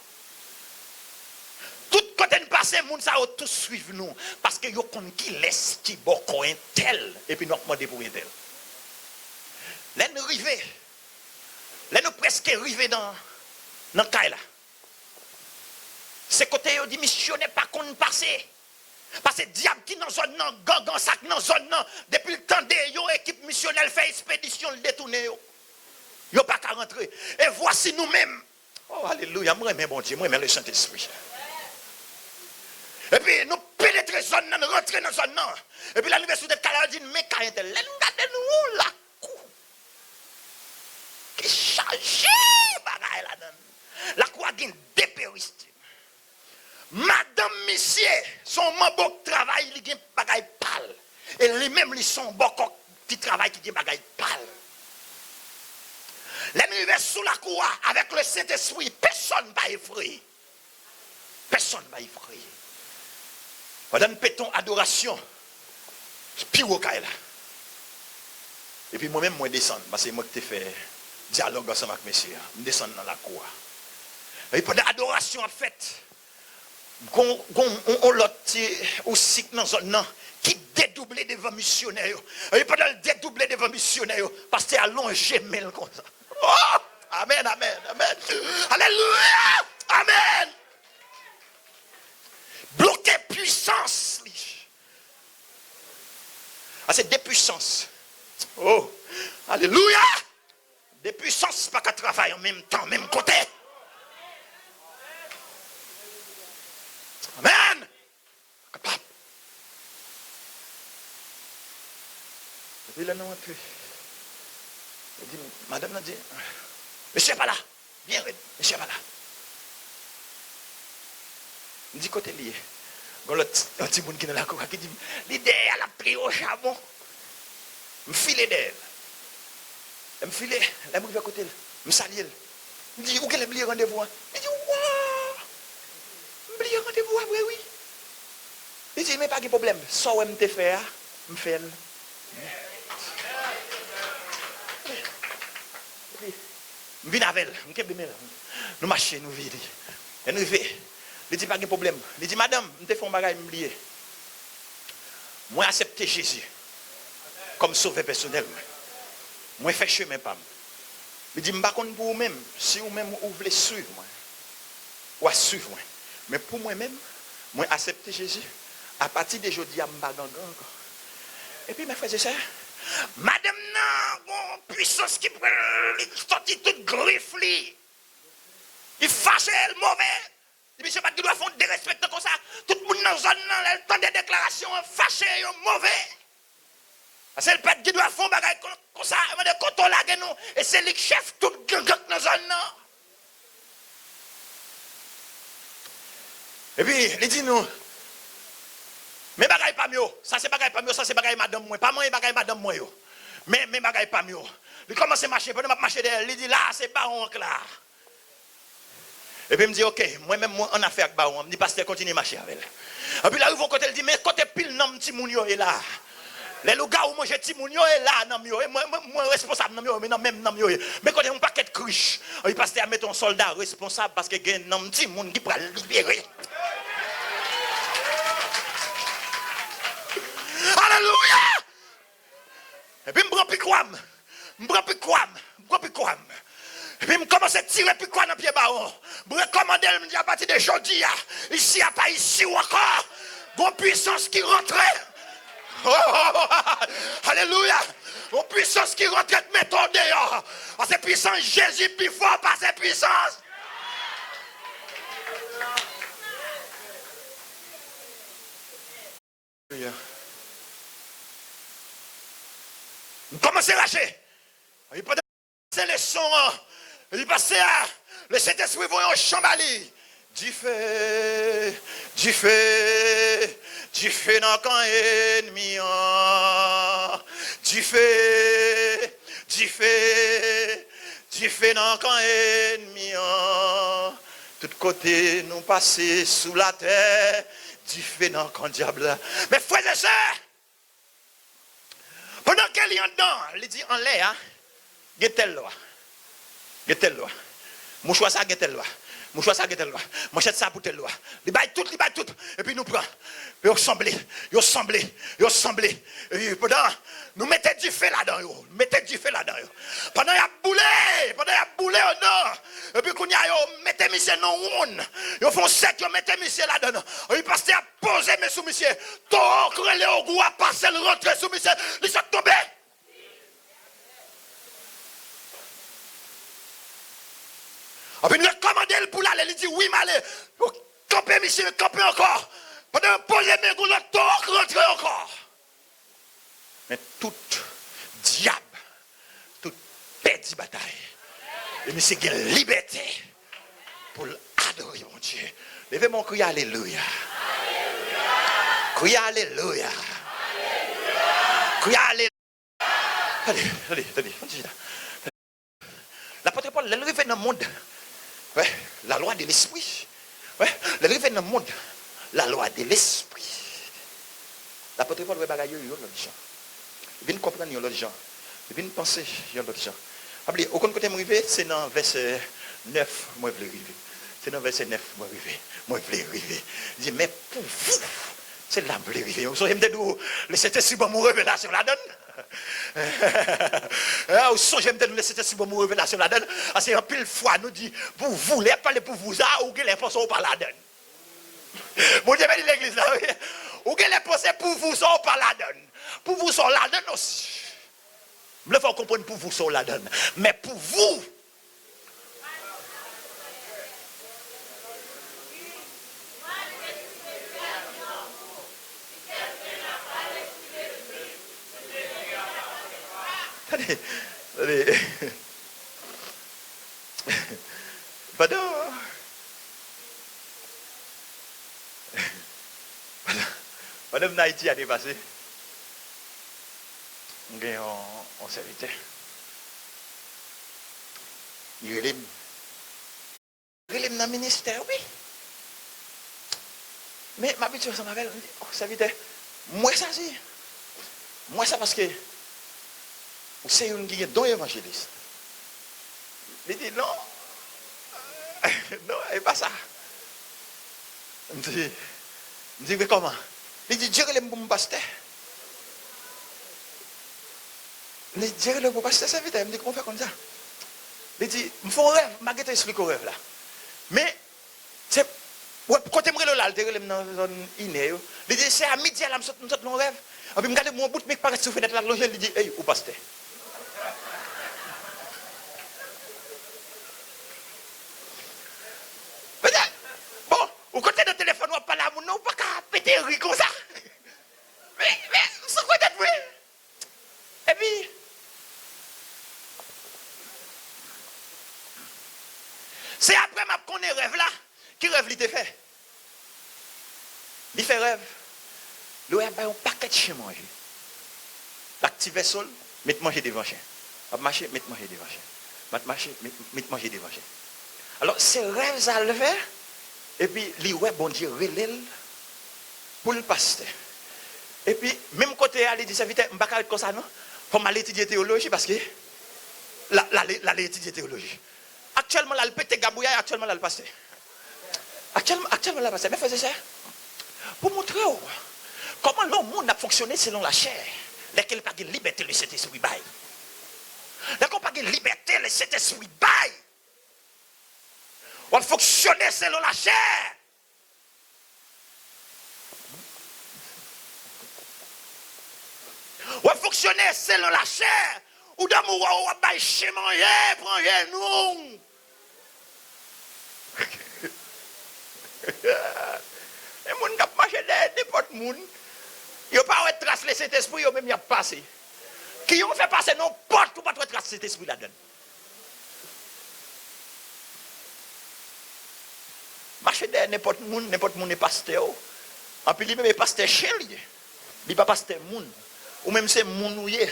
Tout côté de passé, moun sa yo tous suivent nous parce que yo connaît qui laisse qui boko un tel et puis nous demander pour un tel. Là nous arrivons. Là nous presque arrivés dans le cas là. C'est côté yo dit missionnaire pas qu'on passer. Parce que diable qui dans zone nan, gangan sac dans zone nan, depuis le temps de yo équipe missionnelle fait expédition le détourner yo. Yo pas qu'à rentrer. Et voici nous-mêmes. Oh alléluia, moi mais bon Dieu, moi mais le Saint-Esprit. Et puis nous pénétrer zone nan, rentrer dans zone nan. Et puis l'université de Calais dit mais quand est-elle nous la cou. Qui chargé bagaille là-dedans. La quoi gagne dépériste. Madame Monsieur, son membre travail, il a un bagage pâle. Et lui-même, il son bon qui travaille, qui a un bagage pâle. L'univers sous la cour, avec le Saint-Esprit, personne ne va effrayer. Personne ne va effrayer. Pendant nous pétons adoration, pire au cas là. Et puis moi-même, moi descends, parce que moi qui t'ai fait dialogue ensemble avec monsieur, je descends dans la cour. Et pendant l'adoration en fait, on l'a aussi dans zone qui dédoublait devant missionnaires. Et pendant le dédoublé devant missionnaires, parce que allongé mail comme ça. Oh! Amen, amen, amen. Alléluia! Amen. Bloquer puissance. Ah, c'est des puissances. Oh! Alléluia! Des puissances pas qu'à travailler en même temps, même côté. Amen. Capable. Et puis là, nous entré. Il dit, madame, dit, monsieur n'est pas là. Viens, monsieur n'est pas là. Il dit, côté lié. Il y a un petit monde qui est dans la cour qui dit, l'idée, elle a pris au charbon. Je me file d'elle. Je me file, elle me à côté. Je me salue. Il dit, où qu'elle a oublié rendez-vous? Il dit, waouh! Oublié rendez-vous, oui. Il dit, mais pas de problème. Ça, où je te fais, je me fais. Je viens avec elle. Nous marchons, nous vivons. Et nous vivons. Il dit, pas de problème. Il dit, madame, je te fais un bagage, je me moi, accepter Jésus comme sauveur personnel. Moi, fais chemin pas. Il dit, je ne sais pas pour vous-même, si vous-même vous voulez suivre moi, ou à suivre moi. Mais pour moi-même, moi, accepter Jésus, à partir de aujourd'hui, je ne sais pas encore. Et puis, mes frères et sœurs, madame, non, puissance qui prend, sorti toute griffe, il fâche, elle mauvais. Il dit, pas qu'il doit faire des respects comme ça. Tout le monde dans la zone, elle entend des déclarations, fâché, mauvais. C'est le pète qui doit faire bagay comme ça, quand on l'a nous, et c'est le chef tout gang dans la zone. Et puis, il dit nous, mais bagay pas mieux, ça c'est bagay pas mieux, ça c'est bagay madame moi, pas moi bagay madame moi. Mais bagay pas mieux. Il commence à marcher, pendant que je marche derrière, il dit là, c'est baron là. Et puis il me dit, ok, moi-même, moi, en affaire avec baron, il me dit, pasteur, continue à marcher avec elle. Et puis là, ils vont côté, il dit, mais côté pile, non, petit mounio est là. Les gars où manger petit mounio est là, non, moi, responsable, non, mais non, même, non, mais quand on paquet de cruche, il passe à mettre un soldat responsable parce que il y a un petit monde qui peut libérer. Alléluia! Et puis, je prends piquam. Et puis, je commence à tirer piquam dans le pied baron. Je recommande, je me dis à partir de aujourd'hui, ici, pas ici ou encore, une puissance qui rentre. Alléluia! Une puissance qui rentre, mettons dehors. Parce que puissance Jésus, plus fort par cette puissance. Comment c'est lâché? Il peut passer les sons, il passe à le Saint-Esprit voyant chambali. Du feu dans le camp ennemi. Du feu dans le camp ennemi. Tout côté nous passer sous la terre. Du feu dans le camp diable. Mais frères et sœurs, pendant qu'elle est en dedans, il dit en l'air, il y a telle loi. Mouchoir ça, il y a telle loi. Mouchoir ça, il y a telle loi. Mouchoir ça pour telle loi. Il baille tout. Et puis nous prenons. Et on semblait. Et puis pendant, nous mettons du feu là-dedans. Pendant il y a boulé au nord. Et puis quand il y a mettez monsieur non one. Ils font sec, ils mettez monsieur là-dedans. Et puis passer à poser mes sous monsieur. Tout crélé au goût à passer le rentrer sous monsieur. Ils sont tombés. Et puis nous commandons pour l'aller, il dit oui, mais allez, campez, monsieur, campez encore. Pendant que poser mes goûts, le tour rentre encore. Mais tout diable, toute petite bataille, et monsieur qui a liberté pour adorer mon Dieu. Levez mon cri, alléluia. Cri, alléluia. Cri, alléluia. Allez, l'apôtre Paul, il arrive dans le monde. Ouais, la loi de l'esprit. Ouais, il arrive dans le monde. La loi de l'esprit. L'apôtre Paul, il y a l'autre gens. Il vient comprendre l'autre gens. Il vient penser l'autre gens. Appelez, au côté de arrivé, c'est dans verset 9, moi je veux arriver. C'est dans verset 9, moi je veux arriver. Il dit, mais pour vous, c'est là que je veux arriver. Vous savez, le Saint-Esprit va mon révélation la donne. Vous songez de nous laisser cette bonne révélation la donne. Parce qu'en pile fois nous dit pour vous les parler pour vous ça ou que les pensons par la donne. Mon Dieu dit l'église là ou que les pensées pour vous sont par la donne. Pour vous sont la donne aussi. Me le faut comprendre pour vous sont la donne. Mais pour vous allez. Madame Naïti a dépassé. On serviteur. Il relève dans le ministère, oui. Mais ma petite ça m'appelle, serviteur. Moi ça c'est. Moi ça parce que c'est une qui est don évangéliste. Il dit non. Non, c'est pas ça. Je dis mais comment? Il dit Dieu le bon pasteur. Il dit Dieu le bon pasteur, ça veut dire, il me dit comment faire comme ça? Il dit, il me faut un rêve, je vais t'expliquer le rêve là. Mais, c'est, quand tu me là, tu es dans la zone inné. Il dit, c'est à midi, là, je saute mon rêve. Et puis, je regarde mon bout, mais je suis fenêtre là, il dit, hey, où pasteur? Bon, au côté de téléphone, on parle à mon nom, pas qu'à péter rire comme ça. Mais, sans quoi d'être vrai? C'est après ma connais rêve là, qui rêve il te fait. Il fait rêve. Le rêve a un paquet de chien manger. L'activer sol, mettre manger devant chien. Va marcher, mettre manger devant chien. Va marcher, mettre manger devant chien. Alors, ces rêves ça le fait. Et puis, les ouais, bon Dieu, relève pour le pasteur. Et puis, même côté, elle dit, ça vite, je ne vais pas être comme ça, non? Il faut aller étudier théologie parce que là, étudier théologie. Actuellement, là, le pété gabouya, actuellement, là, le pasteur. Actuellement, là, le pasteur. Mais faisez ça. Pour montrer comment l'homme a fonctionné selon la chair. Lesquels pas de liberté, le Saint-Esprit bail. Lesquels pas de liberté, le Saint-Esprit bail. On va fonctionner selon la chair. On va fonctionner selon la chair. Ou d'amour, on va bailler chez manger, prendre nous. Les gens qui ont marché n'importe monde, ils n'ont pas trace le Saint-Esprit, ils même y a passé. Qui ont fait passer nos portes pour pas tracer cet esprit là-dedans. Marcher derrière n'importe monde est pasteur. En plus, lui-même est pasteur chez lui. Il n'est pas pasteur monde. Ou même c'est monde ou yé.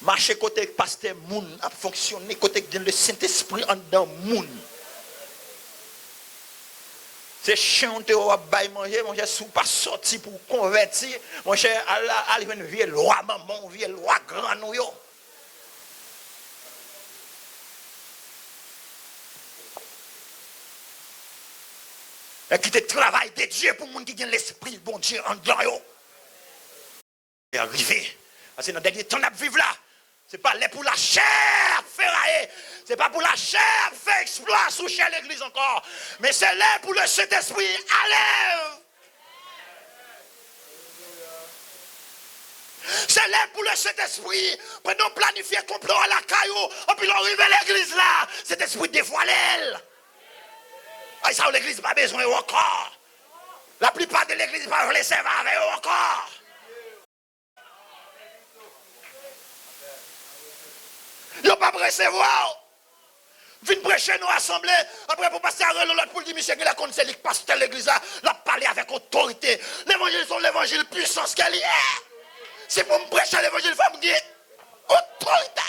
Marcher côté pasteur monde a fonctionné côté le Saint-Esprit en dedans monde. C'est chiant de manger, mon cher, sous pas sorti pour convertir, mon cher, allez une vieille loi, maman, vieille loi grand nous yo. Et qui te travaille de Dieu pour monde qui gagne l'esprit, bon Dieu, en dedans yo. Et arrivé, parce que dans le dernier temps, on vivre là. Ce n'est pas là pour la chair ferrailler. Ce n'est pas pour la chair faire exploit sous chez l'église encore. Mais c'est là pour le Saint-Esprit. Allez! C'est là pour le Saint-Esprit. Pendant planifier complot à la caillou. Et puis on arrive à l'église là. Cet esprit dévoilé. Et ça, l'église n'a pas besoin encore. La plupart de l'église ne va pas laisser encore. Ils n'ont pas recevoir. Viens prêcher nos assemblées. Après, pour passer à l'autre pour dire, monsieur, que la conseil pasteur l'église a parlé avec autorité. L'évangile, c'est l'évangile puissance qu'elle est. C'est pour me prêcher l'évangile, il faut me dire autorité.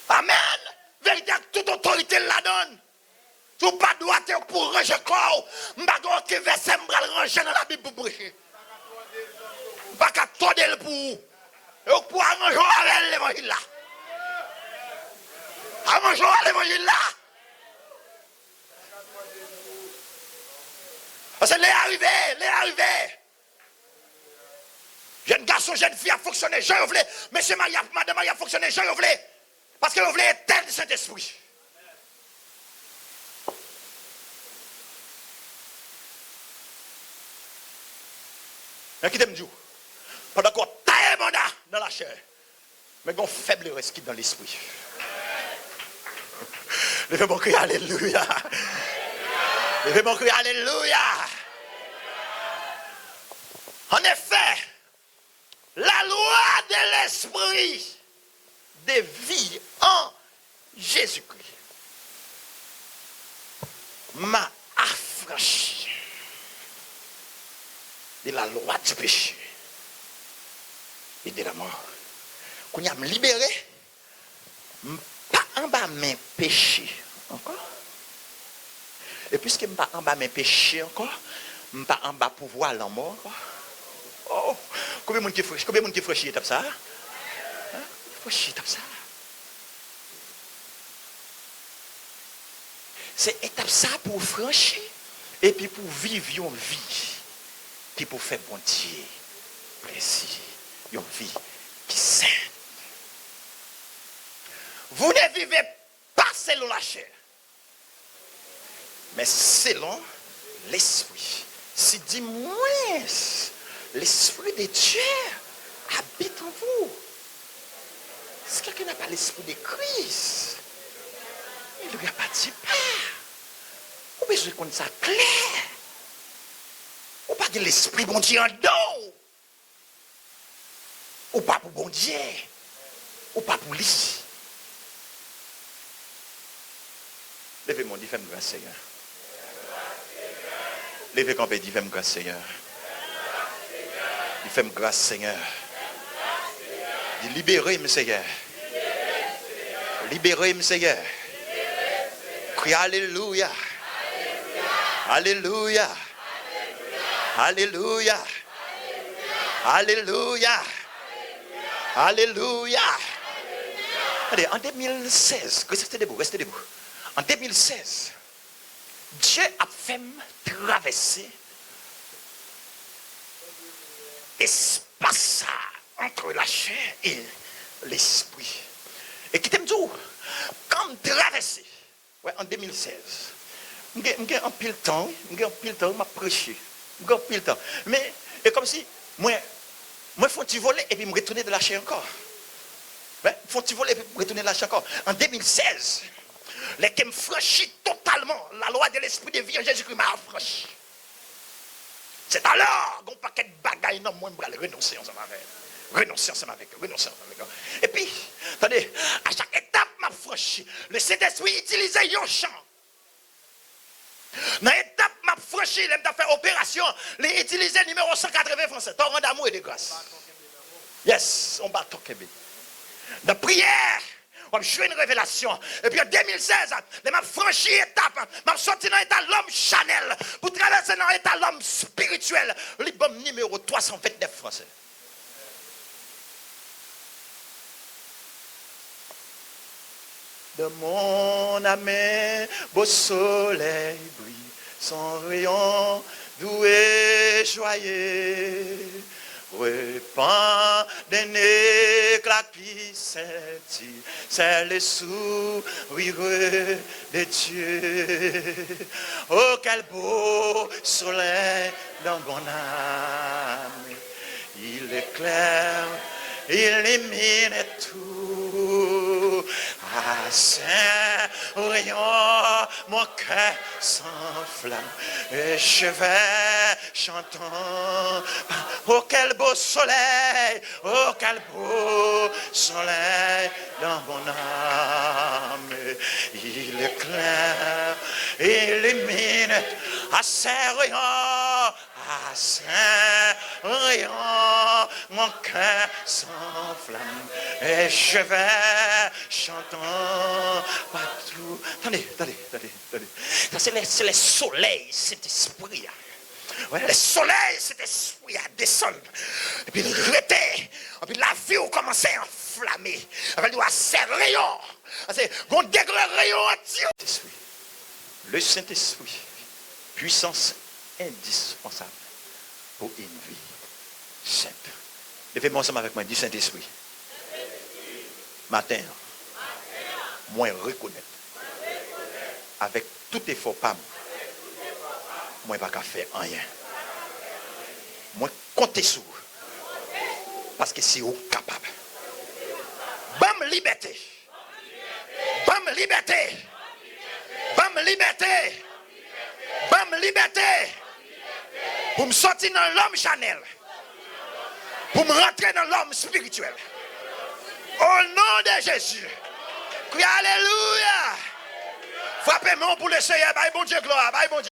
Amen. Vérité, toute autorité la donne. Tu n'as pas droit pour ranger corps. Je ne sais pas qui verset me ranger dans la Bible pour prêcher. Je ne sais pas qu'à pour. Et pour arranger avec l'évangile là. Arranger avec l'évangile là. Parce que les arrivés. Jeune garçon, jeune fille a fonctionné, je voulais. Monsieur Maria, madame Maria a fonctionné, je voulais. Parce que vous voulez éteindre cet esprit. Et qui t'aime Dieu? Pendant qu'on taille mon dans la chair, mais qu'on faible reste dans l'esprit. Levez mon cri, alléluia. Levez mon cri, alléluia. En effet, la loi de l'esprit de vie en Jésus-Christ m'a affranchi de la loi du péché et de la mort. Quand il a me libéré, pas en bas mes péchés encore. Et puisque je ne pas en bas mes péchés encore, je ne pas en bas pouvoir la mort encore. Oh, combien de monde qui franchit étape ça? Franchit étape ça. C'est étape ça pour franchir et puis pour vivre une vie. Puis pour faire bon Dieu plaisir. Une vie qui sainte. Vous ne vivez pas selon la chair, mais selon l'esprit. Si dit moins, l'esprit de Dieu habite en vous. Si quelqu'un n'a pas l'esprit de Christ, il ne lui a pas dit pas. Vous besoin qu'on ça clair. Ou pas de l'esprit bon Dieu en dos. Ou pas pour bon Dieu. Ou pas pour lui. bon, dis fais-moi grâce, Seigneur. Levez campé, dis fais-moi grâce, Seigneur. Dis fais-moi grâce, Seigneur. Dis libérez-moi, Seigneur. Libérez-moi, Seigneur. Crie Alléluia. Alléluia. Alléluia. Alléluia. Alléluia. Allez, en 2016, restez debout, restez debout. En 2016, Dieu a fait traverser l'espace entre la chair et l'esprit. Et qui t'aime tout, comme traverser, ouais, en 2016. J'ai un pile temps, m'a prêché. J'ai un pile temps. Mais, c'est comme si, moi, faut-il voler et puis me retourner de la chair encore. Ouais, faut-il voler et puis me retourner de la chair encore. En 2016, les qui me franchit totalement la loi de l'esprit de vie en Jésus-Christ m'a affranchi. C'est alors qu'on paquet de bagailles, non, moi, je vais renoncer ensemble avec. Renoncer ensemble avec. Et puis, attendez, à chaque étape m'a franchi, le Saint-Esprit utilisait un chant. Dans l'étape m'a franchi, il m'a fait opération, il utilisait le numéro 180 français, torrent d'amour et de grâce. Yes, on bat ton Québec. Dans la prière, on a joué une révélation. Et puis en 2016, je m'a franchi étape, m'a sorti dans l'état l'homme Chanel, pour traverser dans l'état l'homme spirituel, le bon numéro 329 français. De mon âme, beau soleil brille, son rayon doux et joyeux, répand d'un éclat qui scintille, c'est le sourire de Dieu. Oh, quel beau soleil dans mon âme, il éclaire, il illumine tout. Ah, Saint rayon, mon cœur s'enflamme et je vais chantant. Oh, quel beau soleil, oh, quel beau soleil dans mon âme. Il éclaire, il illumine. Ah, Saint rayon, ah, Saint rayon, mon cœur s'enflamme et je vais chantant partout. Attendez. Ça, c'est le soleil, cet esprit. Ouais, le soleil, cet esprit descend. Et puis il était. Et puis la vie a commencé à enflammer. Elle doit ces rayons. C'est un degré rayon entier. Le Saint-Esprit, puissance indispensable pour une vie sainte. Levez-moi ensemble avec moi, du Saint-Esprit. Matin, moi reconnaître avec tout effort pas moi pas qu'à faire rien. Moi compter sur parce que c'est vous capable. Bam liberté. Bam liberté. Bam liberté. Bam liberté. Pour me sortir dans l'homme Chanel. Pour me rentrer dans l'homme spirituel. Au nom de Jésus. Crie Alléluia. Frappez-moi pour le Seigneur. Bye bon Dieu, gloire. Bye bon Dieu.